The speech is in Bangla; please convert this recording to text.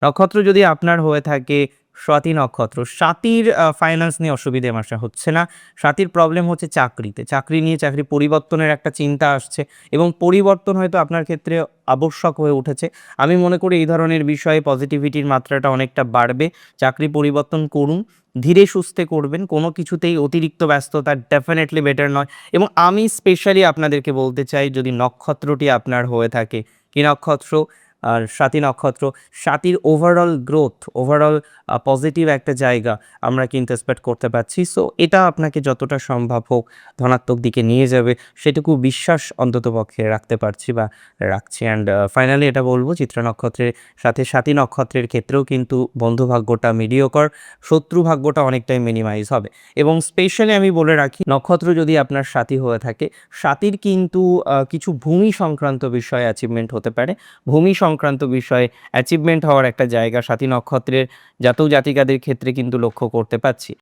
নক্ষত্র যদি আপনার হয়ে থাকে স্বাতী নক্ষত্র, স্বাতীর ফাইন্যান্স নিয়ে অসুবিধে এ মাসে হচ্ছে না। স্বাতীর প্রবলেম হচ্ছে চাকরিতে। চাকরি নিয়ে চাকরি পরিবর্তনের একটা চিন্তা আসছে এবং পরিবর্তন হয়তো আপনার ক্ষেত্রে আবশ্যক হয়ে উঠেছে। আমি মনে করি এই ধরনের বিষয়ে পজিটিভিটির মাত্রাটা অনেকটা বাড়বে। চাকরি পরিবর্তন করুন, ধীরে সুস্থে করবেন। কোনো কিছুতেই অতিরিক্ত ব্যস্ততা ডেফিনিটলি বেটার নয় এবং আমি স্পেশালি আপনাদেরকে বলতে চাই যদি নক্ষত্রটি আপনার হয়ে থাকে, কি নক্ষত্র? আর স্বাতী নক্ষত্র। স্বাতীর ওভারঅল গ্রোথ, ওভারঅল পজিটিভ একটা জায়গা আমরা কিন্তু এক্সপেক্ট করতে পারছি। সো এটা আপনাকে যতটা সম্ভব হোক ধনাত্মক দিকে নিয়ে যাবে, সেটুকু বিশ্বাস অন্ততপক্ষে রাখতে পারছি বা রাখছি। অ্যান্ড ফাইনালি এটা বলব চিত্রা নক্ষত্রের সাথে স্বাতী নক্ষত্রের ক্ষেত্রেও কিন্তু বন্ধু ভাগ্যটা মিডিওকর, শত্রু ভাগ্যটা অনেকটাই মিনিমাইজ হবে। এবং স্পেশালি আমি বলে রাখি নক্ষত্র যদি আপনার স্বাতী হয়ে থাকে, স্বাতীর কিন্তু কিছু ভূমি সংক্রান্ত বিষয়ে অ্যাচিভমেন্ট হতে পারে। ভূমি সংক্রান্ত বিষয়ে অ্যাচিভমেন্ট হওয়ার একটা জায়গা স্বাতী নক্ষত্রের জাতক জাতিকাদের ক্ষেত্রে কিন্তু লক্ষ্য করতে পারছি।